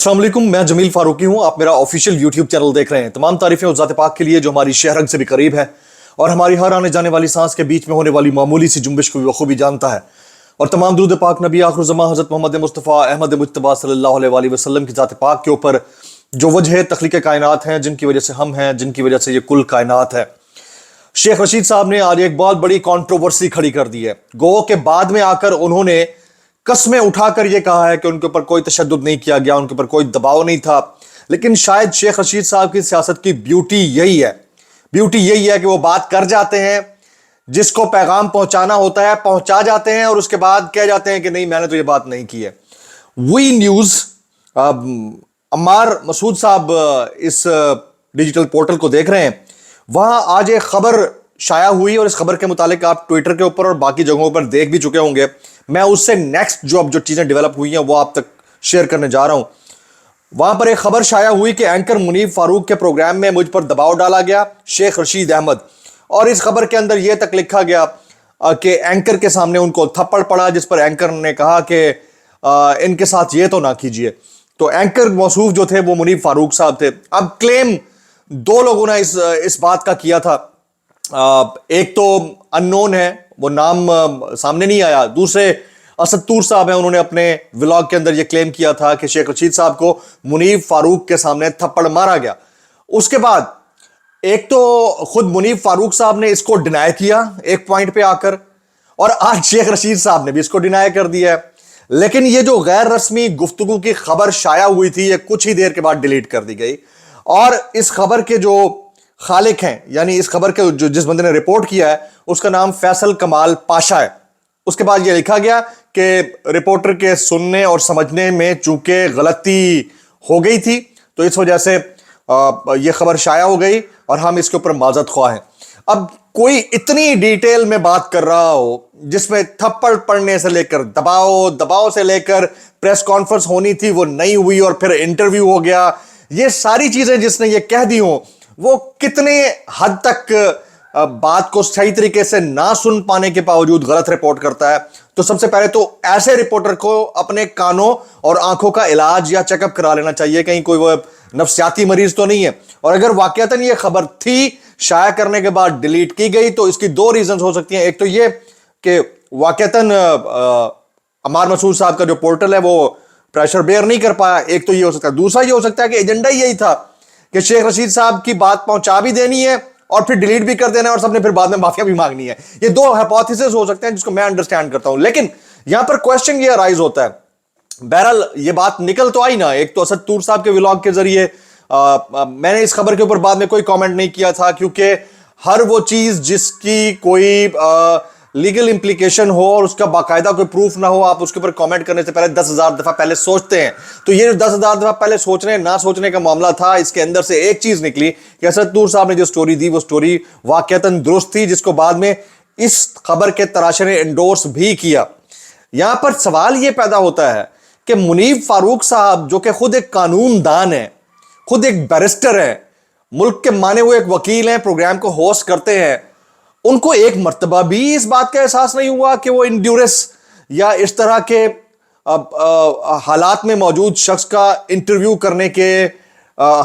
अस्सलाम वालेकुम, मैं जमील फारूकी हूं। आप मेरा ऑफिशियल यूट्यूब चैनल देख रहे हैं। तमाम तारीफें उस ज़ात पाक के लिए जो हमारी शहरग से भी करीब है और हमारी हर आने जाने वाली सांस के बीच में होने वाली मामूली सी जुम्बिश को भी बखूबी जानता है। और तमाम दुरूद पाक नबी आखिर ज़मां हज़रत मोहम्मद मुस्तफ़ा अहमद मुज्तबा सल्लल्लाहु अलैहि वसल्लम की ज़ात पाक के ऊपर जो वजह तख्लीक कायनात हैं, जिनकी वजह से हम हैं, जिनकी वजह से ये कुल कायनात है। शेख रशीद साहब ने आज एक बहुत बड़ी कंट्रोवर्सी खड़ी कर दी है। गो के बाद में आकर उन्होंने कस्में उठाकर यह कहा है कि उनके ऊपर कोई तशद्दुद नहीं किया गया, उनके ऊपर कोई दबाव नहीं था। लेकिन शायद शेख रशीद साहब की सियासत की ब्यूटी यही है कि वो बात कर जाते हैं, जिसको पैगाम पहुंचाना होता है पहुंचा जाते हैं और उसके बाद कह जाते हैं कि नहीं, मैंने तो ये बात नहीं की है। वी न्यूज अम्मार मसूद साहब इस डिजिटल पोर्टल को देख रहे हैं, वहां आज एक खबर शाया हुई और इस खबर के मुतालिक आप ट्विटर के ऊपर और बाकी जगहों पर देख भी चुके होंगे। मैं उससे नेक्स्ट जो चीजें डेवलप हुई हैं वो आप तक शेयर करने जा रहा हूं। वहां पर एक खबर शाया हुई कि एंकर मुनीब फारूक के प्रोग्राम में मुझ पर दबाव डाला गया, शेख रशीद अहमद। और इस खबर के अंदर यह तक लिखा गया कि एंकर के सामने उनको थप्पड़ पड़ा, जिस पर एंकर ने कहा कि इनके साथ ये तो ना कीजिए। तो एंकर मौसूफ जो थे वो मुनीब फारूक साहब थे। अब क्लेम दो लोगों ने इस बात का किया था। एक तो अननोन है, वो नाम सामने नहीं आया। दूसरे असद तूर साहब हैं, उन्होंने अपने व्लॉग के अंदर यह क्लेम किया था कि शेख रशीद साहब को मुनीब फारूक के सामने थप्पड़ मारा गया। उसके बाद एक तो खुद मुनीब फारूक साहब ने इसको डिनाई किया एक पॉइंट पे आकर, और आज शेख रशीद साहब ने भी इसको डिनाई कर दिया है। लेकिन ये जो गैर रस्मी गुफ्तगू की खबर शाया हुई थी, ये कुछ ही देर के बाद डिलीट कर दी गई। और इस खबर के जो खालिक हैं, यानी इस खबर के जो जिस बंदे ने रिपोर्ट किया है, उसका नाम फैसल कमाल पाशा है। उसके बाद यह लिखा गया कि रिपोर्टर के सुनने और समझने में चूंकि गलती हो गई थी, तो इस वजह से यह खबर शाया हो गई और हम इसके ऊपर माजरत ख्वाह हैं। अब कोई इतनी डिटेल में बात कर रहा हो, जिसमें थप्पड़ पड़ने से लेकर दबाव से लेकर प्रेस कॉन्फ्रेंस होनी थी वो नहीं हुई और फिर इंटरव्यू हो गया, ये सारी चीजें जिसने ये कह दी हो, वो कितने हद तक बात को सही तरीके से ना सुन पाने के बावजूद गलत रिपोर्ट करता है। तो सबसे पहले तो ऐसे रिपोर्टर को अपने कानों और आंखों का इलाज या चेकअप करा लेना चाहिए, कहीं कोई वो नफ्सियाती मरीज तो नहीं है। और अगर वाकयातन ये खबर थी, शाया करने के बाद डिलीट की गई, तो इसकी दो रीजन हो सकती हैं। एक तो ये कि वाकयातन अम्मार मसूद साहब का जो पोर्टल है वो प्रेशर बेयर नहीं कर पाया, एक तो ये हो सकता है। दूसरा ये हो सकता है कि एजेंडा यही था कि शेख रशीद साहब की बात पहुंचा भी देनी है और फिर डिलीट भी कर देना है और सबने फिर बाद में माफिया भी मांगनी है। ये दो हाइपोथेसिस हो सकते हैं जिसको मैं अंडरस्टैंड करता हूं। लेकिन यहां पर क्वेश्चन ये अराइज होता है, बहरहाल ये बात निकल तो आई ना। एक तो असद तूर साहब के व्लॉग के जरिए मैंने इस खबर के ऊपर बाद में कोई कमेंट नहीं किया था, क्योंकि हर वो चीज जिसकी कोई लीगल इंप्लीकेशन हो और उसका बाकायदा कोई प्रूफ ना हो, आप उसके ऊपर कमेंट करने से पहले 10,000 दफा पहले सोचते हैं। तो ये 10,000 दफा पहले सोचने ना सोचने का मामला था, इसके अंदर से एक चीज निकली कि असद तूर साहब ने जो स्टोरी दी वो स्टोरी वाकयातन दुरुस्त थी, जिसको बाद में इस खबर के तराशे ने एंडोर्स भी किया। यहां पर सवाल यह पैदा होता है कि मुनीब फारूक साहब, जो कि खुद एक कानून दान है, खुद एक बैरिस्टर है, मुल्क के माने हुए एक वकील हैं, प्रोग्राम को होस्ट करते हैं, उनको एक मर्तबा भी इस बात का एहसास नहीं हुआ कि वो इंड्यूरेस या इस तरह के हालात में मौजूद शख्स का इंटरव्यू करने के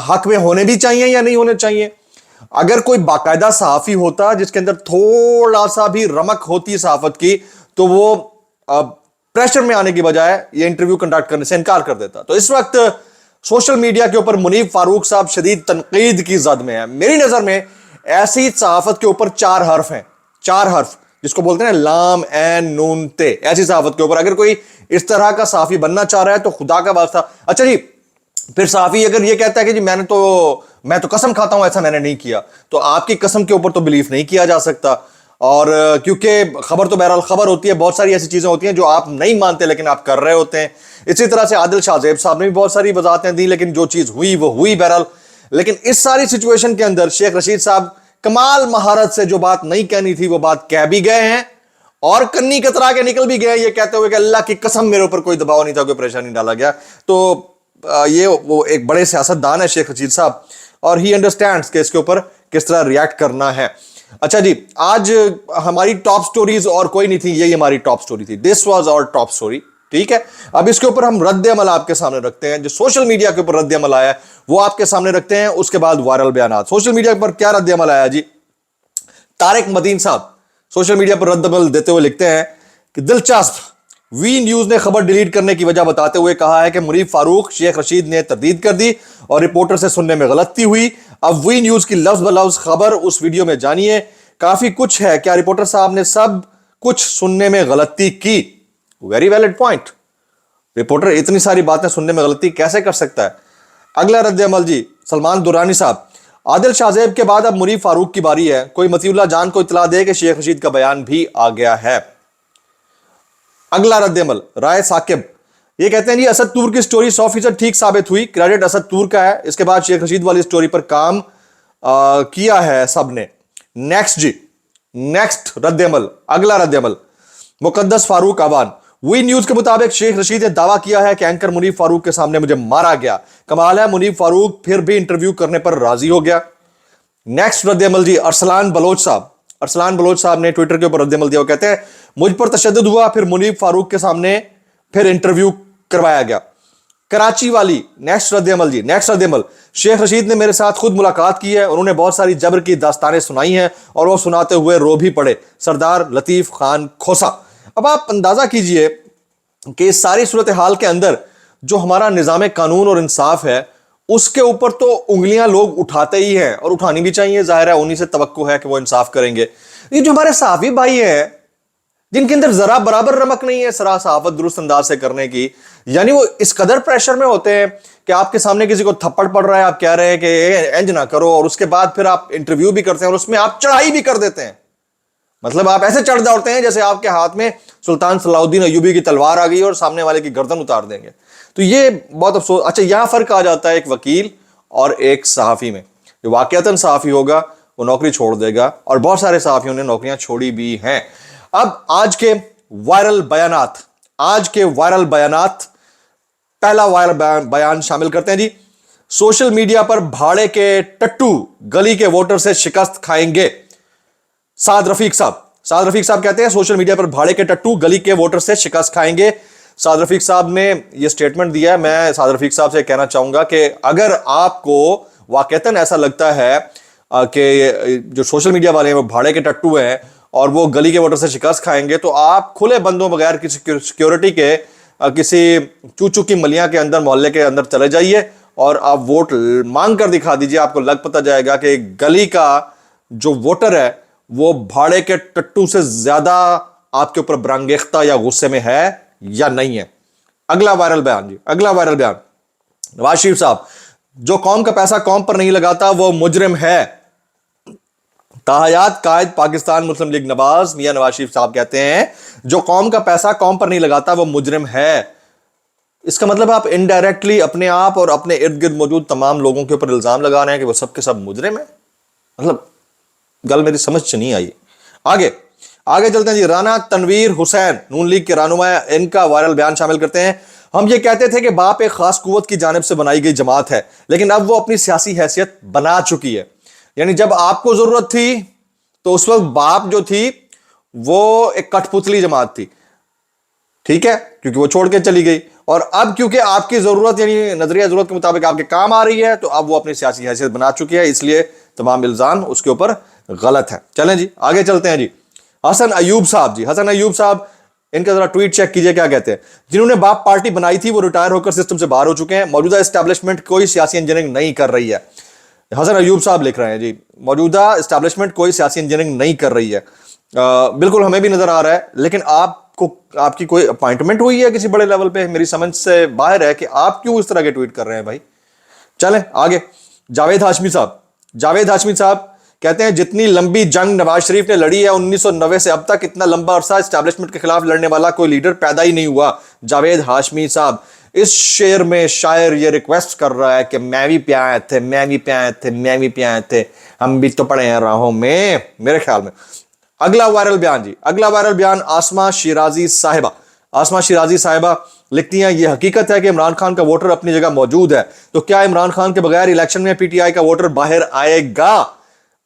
हक में होने भी चाहिए या नहीं होने चाहिए? अगर कोई बाकायदा सहाफी होता जिसके अंदर थोड़ा सा भी रमक होती सहाफत की, तो वो प्रेशर में आने की बजाय ये इंटरव्यू कंडक्ट करने से इनकार कर देता। तो इस वक्त सोशल मीडिया के ऊपर मुनीब फारूक साहब शदीद तनकीद की जद में है। मेरी नजर में ऐसी सहाफत के ऊपर 4 हर्फ हैं, 4 हर्फ जिसको बोलते हैं लाम एन नून ते। ऐसी सहाफत के ऊपर अगर कोई इस तरह का सहाफी बनना चाह रहा है तो खुदा का वास्ता, अच्छा जी, फिर सहाफी अगर ये कहता है कि जी मैं तो कसम खाता हूं ऐसा मैंने नहीं किया, तो आपकी कसम के ऊपर तो बिलीफ नहीं किया जा सकता। और क्योंकि खबर तो बहरहाल खबर होती है, बहुत सारी ऐसी चीजें होती हैं जो आप नहीं मानते लेकिन आप कर रहे होते हैं। इसी तरह से आदिल शाहजेब साहब ने भी बहुत सारी वजाहतें दी, लेकिन जो चीज हुई वो हुई बहरहाल। लेकिन इस सारी सिचुएशन के अंदर शेख रशीद साहब कमाल महारत से जो बात नहीं कहनी थी वो बात कह भी गए हैं और कन्नी कतरा के निकल भी गए, ये कहते हुए कि अल्लाह की कसम मेरे ऊपर कोई दबाव नहीं था, कोई प्रेशर नहीं डाला गया। तो ये वो एक बड़े सियासतदान है शेख रशीद साहब, और ही अंडरस्टैंड्स कि इसके ऊपर किस तरह रिएक्ट करना है। अच्छा जी, आज हमारी टॉप स्टोरीज और कोई नहीं थी, यही हमारी टॉप स्टोरी थी। This was our top story. ठीक है, अब इसके ऊपर हम रद्द अमल आपके सामने रखते हैं, जो सोशल मीडिया के ऊपर रद्द अमल आया है वो आपके सामने रखते हैं, उसके बाद वायरल बयान। सोशल मीडिया पर क्या रद्द अमल आया जी? तारिक मदीन साहब सोशल मीडिया पर रद्द अमल देते हुए लिखते हैं कि दिलचस्प, वी न्यूज ने खबर डिलीट करने की वजह बताते हुए कहा है कि मुनीफ फारूक शेख रशीद ने तरदीद कर दी और रिपोर्टर से सुनने में गलती हुई। अब वी न्यूज की लफ्ज ब लफ्ज खबर उस वीडियो में जानिए, काफी कुछ है, क्या रिपोर्टर साहब ने सब कुछ सुनने में गलती की? वेरी वैलिड पॉइंट, रिपोर्टर इतनी सारी बातें सुनने में गलती कैसे कर सकता है? अगला रद्द अमल जी, सलमान दुरानी साहब, आदिल शाहजेब के बाद अब मुनीफ फारूक की बारी है, कोई मतीउल्लाह जान को इतला दे कि शेख रशीद का बयान भी आ गया है। अगला रद्द अमल, राय साकिब, ये कहते हैं जी असद तूर की स्टोरी 100% ठीक साबित हुई, क्रेडिट असद तूर का है, इसके बाद शेख रशीद वाली स्टोरी पर काम किया है सबने। नेक्स्ट जी, नेक्स्ट रद्द अमल, अगला रद्द अमल, मुकद्दस फारूक अवान, वी न्यूज के मुताबिक शेख रशीद ने दावा किया है कि एंकर मुनीफ फारूक के सामने मुझे मारा गया, कमाल है मुनीफ फारूक फिर भी इंटरव्यू करने पर राजी हो गया। नेक्स्ट रद्द अमल जी, अरसलान बलोच साहब, अरसलान बलोच साहब ने ट्विटर के ऊपर रद्द अमल दिया, वो कहते हैं मुझ पर तशद्दुद हुआ, फिर मुनीफ फारूक के सामने फिर इंटरव्यू करवाया गया। कराची वाली, नेक्स्ट रद्द अमल जी, नेक्स्ट रद्द अमल, शेख रशीद ने मेरे साथ खुद मुलाकात की है, उन्होंने बहुत सारी जबर की दास्तानें सुनाई हैं और वो सुनाते हुए रो भी पड़े, सरदार लतीफ खान खोसा। अब आप अंदाजा कीजिए कि इस सारी सूरत हाल के अंदर जो हमारा निज़ाम कानून और इंसाफ है उसके ऊपर तो उंगलियां लोग उठाते ही हैं और उठानी भी चाहिए, जाहिर है उन्हीं से तवक्को है कि वो इंसाफ करेंगे। ये जो हमारे सहाफी भाई हैं जिनके अंदर जरा बराबर रमक नहीं है सरा सहाफत दुरुस्त अंदाज से करने की, यानी वो इस कदर प्रेशर में होते हैं कि आपके सामने किसी को थप्पड़ पड़ रहा है, आप कह रहे हैं कि इंज ना करो, और उसके बाद फिर आप इंटरव्यू भी करते हैं और उसमें आप चढ़ाई भी कर देते हैं। मतलब आप ऐसे चढ़ दौड़ते हैं जैसे आपके हाथ में सुल्तान सलाउद्दीन अय्यूबी की तलवार आ गई और सामने वाले की गर्दन उतार देंगे। तो ये बहुत अफसोस। अच्छा, यहां फर्क आ जाता है एक वकील और एक सहाफी में। जो वाकयातन सहाफी होगा वो नौकरी छोड़ देगा और बहुत सारे सहाफियों ने नौकरियां छोड़ी भी हैं। अब आज के वायरल बयानात, आज के वायरल बयानात, पहला वायरल बयान शामिल करते हैं जी। सोशल मीडिया पर भाड़े के टट्टू गली के वोटर से शिकस्त खाएंगे। साद रफीक साहब कहते हैं सोशल मीडिया पर भाड़े के टट्टू गली के वोटर से शिकस्त खाएंगे। साद रफीक साहब ने यह स्टेटमेंट दिया है। मैं साद रफीक साहब से कहना चाहूंगा कि अगर आपको वाकईतन ऐसा लगता है कि जो सोशल मीडिया वाले हैं वो भाड़े के टट्टू हैं और वो गली के वोटर से शिकस्त खाएंगे, तो आप खुले बंदों बगैर किसी सिक्योरिटी के किसी चूचू की मलिया के अंदर, मोहल्ले के अंदर चले जाइए और आप वोट मांग कर दिखा दीजिए। आपको लग पता जाएगा कि गली का जो वोटर है वो भाड़े के टट्टू से ज्यादा आपके ऊपर बरंगेख्ता या गुस्से में है या नहीं है। अगला वायरल बयान जी, अगला वायरल बयान, नवाज शरीफ साहब, जो कौम का पैसा कौम पर नहीं लगाता वो मुजरिम है। ताहयात कायद पाकिस्तान मुस्लिम लीग नवाज मियां नवाज शरीफ साहब कहते हैं जो कौम का पैसा कौम पर नहीं लगाता वो मुजरिम है। इसका मतलब आप इनडायरेक्टली अपने आप और अपने इर्द गिर्द मौजूद तमाम लोगों के ऊपर इल्जाम लगा रहे हैं कि वो सब के सब मुजरिम है। मतलब गल मेरी समझ से नहीं आई। आगे आगे चलते हैं जी। राना तनवीर हुसैन नून लीग के रहनुमा, इनका वायरल बयान शामिल करते हैं। हम ये कहते थे कि बाप एक खास कुव्वत की जानिब से बनाई गई जमात है, लेकिन अब वो अपनी सियासी हैसियत बना चुकी है। यानी जब आपको जरूरत थी तो उस वक्त बाप जो थी वो एक कठपुतली जमात थी, ठीक है, क्योंकि वो छोड़ के चली गई। और अब क्योंकि आपकी जरूरत यानी नजरिया जरूरत के मुताबिक आपके काम आ रही है, तो अब वो अपनी सियासी हैसियत बना चुकी है, इसलिए तमाम इल्जाम उसके ऊपर गलत है। चलें जी आगे चलते हैं जी। हसन अयूब साहब जी, हसन अयूब साहब, इनका जरा ट्वीट चेक कीजिए क्या कहते हैं। जिन्होंने बाप पार्टी बनाई थी वो रिटायर होकर सिस्टम से बाहर हो चुके हैं। मौजूदा एस्टैब्लिशमेंट कोई सियासी इंजीनियरिंग नहीं कर रही है। हसन अयूब साहब लिख रहे हैं जी, मौजूदा एस्टैब्लिशमेंट कोई सियासी इंजीनियरिंग नहीं कर रही है। बिल्कुल हमें भी नजर आ रहा है, लेकिन आपको आपकी कोई अपॉइंटमेंट हुई है किसी बड़े लेवल पे? मेरी समझ से बाहर है कि आप क्यों इस तरह के ट्वीट कर रहे हैं भाई। चलें आगे। जावेद हाशमी साहब, जावेद हाशमी साहब कहते हैं जितनी लंबी जंग नवाज शरीफ ने लड़ी है 1990 से अब तक, इतना लंबा अरसा एस्टैब्लिशमेंट के खिलाफ लड़ने वाला कोई लीडर पैदा ही नहीं हुआ। जावेद हाशमी साहब, इस शेर में शायर ये रिक्वेस्ट कर रहा है कि मैं भी प्याए थे, मैं भी प्याए थे, मैं भी प्याए थे, हम भी तो पड़े हैं राहों में, मेरे ख्याल में। अगला वायरल बयान जी, अगला वायरल बयान, आसमा शिराजी साहिबा। आसमा शिराजी साहिबा लिखती हैं ये हकीकत है कि इमरान खान का वोटर अपनी जगह मौजूद है, तो क्या इमरान खान के बगैर इलेक्शन में पीटीआई का वोटर बाहर आएगा?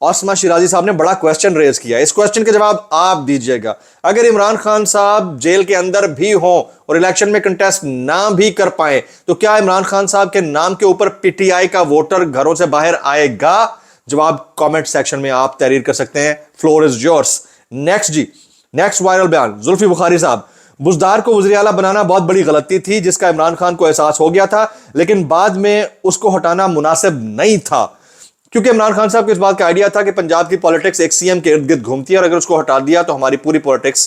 ओस्मा शिराजी साहब ने बड़ा क्वेश्चन रेज किया, इस क्वेश्चन के जवाब आप दीजिएगा। अगर इमरान खान साहब जेल के अंदर भी हों और इलेक्शन में कंटेस्ट ना भी कर पाए तो क्या इमरान खान साहब के नाम के ऊपर पीटीआई का वोटर घरों से बाहर आएगा? जवाब कमेंट सेक्शन में आप तहरीर कर सकते हैं। Floor is yours. नेक्स्ट जी, नेक्स्ट वायरल बयान, जुल्फी बुखारी साहब, बुज़दार को वज़ीर आला बनाना बहुत बड़ी गलती थी जिसका इमरान खान को एहसास हो गया था, लेकिन बाद में उसको हटाना मुनासिब नहीं था, क्योंकि इमरान खान साहब को इस बात का आइडिया था कि पंजाब की पॉलिटिक्स एक सीएम के इर्द गिर्द घूमती है और अगर उसको हटा दिया तो हमारी पूरी पॉलिटिक्स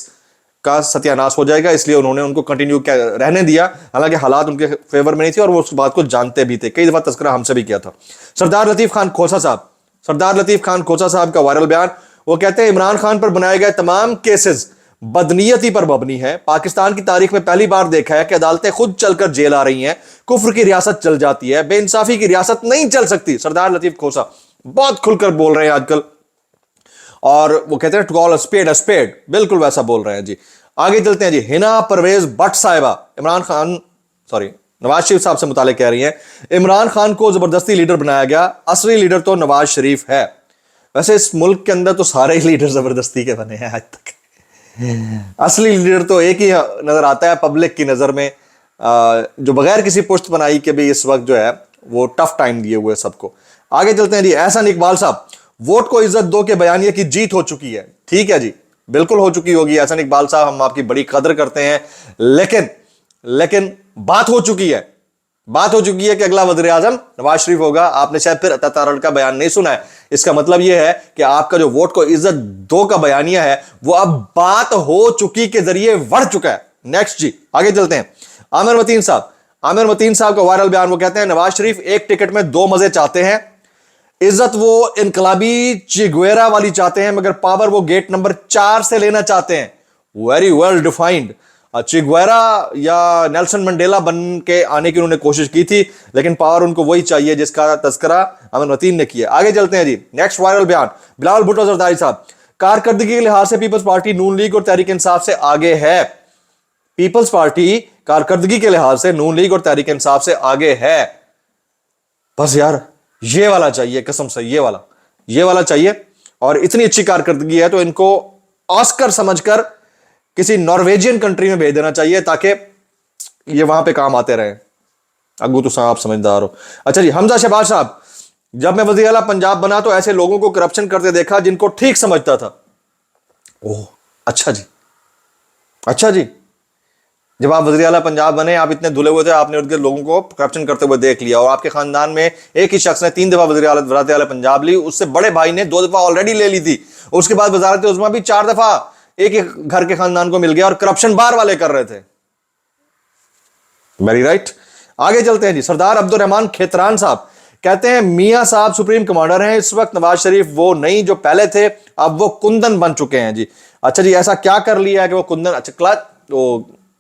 का सत्यानाश हो जाएगा, इसलिए उन्होंने उनको कंटिन्यू रहने दिया। हालांकि हालात उनके फेवर में नहीं थे और वो उस बात को जानते भी थे, कई दफा तस्करा हमसे भी किया था। सरदार लतीफ खान खोसा साहब, सरदार लतीफ खान खोसा साहब का वायरल बयान, वो कहते हैं इमरान खान पर बनाए गए तमाम केसेस बदनीयती पर मबनी है। पाकिस्तान की तारीख में पहली बार देखा है कि अदालतें खुद चलकर जेल आ रही हैं, कुफ्र की रियासत चल जाती है, बेइंसाफी की रियासत नहीं चल सकती। सरदार लतीफ खोसा बहुत खुलकर बोल रहे हैं आजकल, और वो कहते हैं टू कॉल अ स्पेड, बिल्कुल वैसा बोल रहे हैं जी। आगे चलते हैं जी, हिना परवेज भट्ट साहिबा इमरान खान नवाज शरीफ साहब से मुतालिक कह रही हैं, इमरान खान को जबरदस्ती लीडर बनाया गया, असली लीडर तो नवाज शरीफ है। वैसे इस मुल्क के अंदर तो सारे ही लीडर जबरदस्ती के बने हैं आज तक। असली लीडर तो एक ही नजर आता है पब्लिक की नजर में, जो बगैर किसी पुश्त बनाई के भी इस वक्त जो है वो टफ टाइम दिए हुए सबको। आगे चलते हैं जी, एहसन इकबाल साहब, वोट को इज्जत दो के बयानिए की जीत हो चुकी है। ठीक है जी, बिल्कुल हो चुकी होगी एहसन इकबाल साहब, हम आपकी बड़ी कदर करते हैं, लेकिन बात हो चुकी है, बात हो चुकी है कि अगला वज़ीर आज़म नवाज शरीफ होगा। आपने शायद फिर अता का बयान नहीं सुना है। इसका मतलब यह है कि आपका जो वोट को इज्जत दो का बयानिया है वो अब बात हो चुकी के जरिए बढ़ चुका है। नेक्स्ट जी, आगे चलते हैं, आमिर मतीन साहब, आमिर मतीन साहब का वायरल बयान, वो कहते हैं नवाज शरीफ एक टिकट में दो मजे चाहते हैं, इज्जत वो इनकलाबी चिगुएरा वाली चाहते हैं, मगर पावर वो गेट नंबर 4 से लेना चाहते हैं। Very well defined. चिगुएरा या नेल्सन मंडेला बन के आने की उन्होंने कोशिश की थी, लेकिन पावर उनको वही चाहिए जिसका तस्करा आमिर मतीन ने किया। आगे चलते हैं जी, नेक्स्ट वायरल बयान, बिलावल भुट्टो जरदारी साहब, कारकर्दगी के लिहाज से पीपल्स पार्टी नून लीग और तहरीक इंसाफ से आगे है। पीपल्स पार्टी कारकर्दगी के लिहाज से नून लीग और तहरीक इंसाफ से आगे है। बस यार ये वाला चाहिए, कसम से ये वाला चाहिए, और इतनी अच्छी कारकर्दगी है तो इनको ऑस्कर समझकर किसी नॉर्वेजियन कंट्री में भेज देना चाहिए ताकि ये वहां पे काम आते रहे। अगू तो साहब समझदार हो। अच्छा जी, हमजा शहबाज साहब, जब मैं वज़ीर आला पंजाब बना तो ऐसे लोगों को करप्शन करते देखा जिनको ठीक समझता था। ओह अच्छा जी, अच्छा जी, जब आप वज़ीर आला पंजाब बने, आप इतने धुले हुए थे, आपने उनके लोगों को करप्शन करते हुए देख लिया, और आपके खानदान में एक ही शख्स ने 3 दफा वज़ीर आला पंजाब ली, उससे बड़े भाई ने 2 दफा ऑलरेडी ले ली थी, उसके बाद वज़ारत उज़्मा भी 4 दफा एक ही घर के खानदान को मिल गया, और करप्शन बार वाले कर रहे थे। Very right. आगे चलते हैं जी, सरदार अब्दुल रहमान खेतरान साहब कहते हैं मियां साहब सुप्रीम कमांडर हैं, इस वक्त नवाज शरीफ वो नहीं जो पहले थे, अब वो कुंदन बन चुके हैं जी। अच्छा जी, ऐसा क्या कर लिया है कि वो कुंदन, अच्छा तो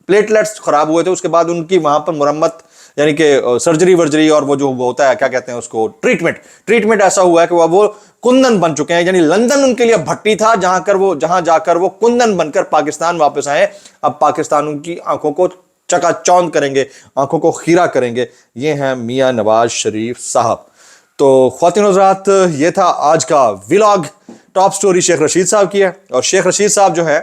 प्लेटलेट्स खराब हुए थे, उसके बाद उनकी वहां पर मुरम्मत यानी कि सर्जरी वर्जरी और वो जो होता है क्या कहते हैं उसको, ट्रीटमेंट ऐसा हुआ है कि वो कुंदन बन चुके हैं। यानी लंदन उनके लिए भट्टी था जहां जाकर वो कुंदन बनकर पाकिस्तान वापस आए। अब पाकिस्तान उनकी आंखों को चकाचौंध करेंगे, आंखों को खीरा करेंगे। ये हैं मियां नवाज शरीफ साहब। तो ख्वातीन हज़रात, ये था आज का vlog. Top story Sheikh Rashid साहब की है, और शेख रशीद साहब जो है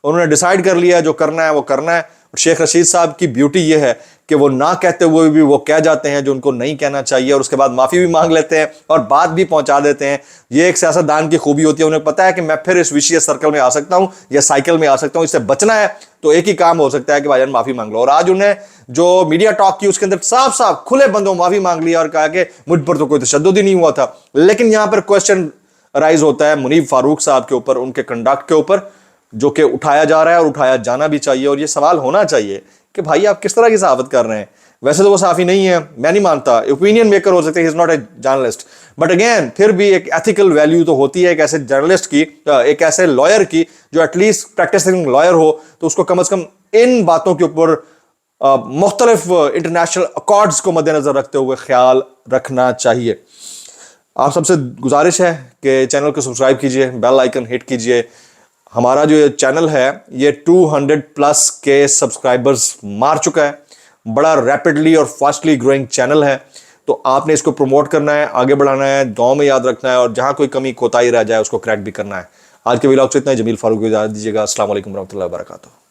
उन्होंने डिसाइड कर लिया है जो करना है वो करना है। और शेख रशीद साहब की ब्यूटी ये है कि वो ना कहते हुए भी वो कह जाते हैं जो उनको नहीं कहना चाहिए, और उसके बाद माफ़ी भी मांग लेते हैं और बात भी पहुंचा देते हैं। ये एक सियासतदान की खूबी होती है, उन्हें पता है कि मैं फिर इस विशियस सर्कल में आ सकता हूं या साइकिल में आ सकता हूं, इससे बचना है तो एक ही काम हो सकता है कि भाईजान माफ़ी मांग लो। और आज उन्हें जो मीडिया टॉक की उसके अंदर साफ साफ खुले बंदों माफ़ी मांग लिया और कहा कि मुझ पर तो कोई तशद्दुद ही नहीं हुआ था। लेकिन यहां पर क्वेश्चन राइज होता है मुनीब फारूक साहब के ऊपर, उनके कंडक्ट के ऊपर, जो कि उठाया जा रहा है और उठाया जाना भी चाहिए। और ये सवाल होना चाहिए कि भाई आप किस तरह की सहाफत कर रहे हैं। वैसे तो वो साफी नहीं है, मैं नहीं मानता, ओपिनियन मेकर हो सकते हैं, he is not a journalist, but again फिर भी एक एथिकल वैल्यू तो होती है एक ऐसे जर्नलिस्ट की, एक ऐसे लॉयर की जो एटलीस्ट प्रैक्टिसिंग लॉयर हो, तो उसको कम से कम इन बातों के ऊपर मुख्तलिफ इंटरनेशनल अकॉर्ड्स को मद्देनजर रखते हुए ख्याल रखना चाहिए। आप सबसे गुजारिश है कि चैनल को सब्सक्राइब कीजिए, बेल आइकन हिट कीजिए। हमारा जो ये चैनल है ये 200+ के सब्सक्राइबर्स मार चुका है, बड़ा रैपिडली और फास्टली ग्रोइंग चैनल है। تو آپ نے اس کو پروموٹ کرنا ہے, آگے بڑھانا ہے, دعاؤں میں یاد رکھنا ہے, اور جہاں کوئی کمی کوتاہی رہ جائے اس کو کریکٹ بھی کرنا ہے. آج کے ویلاگ سے اتنا ہی. جمیل فاروق کو اجازت دیجیے گا. السلام علیکم ورحمۃ اللہ وبرکاتہ.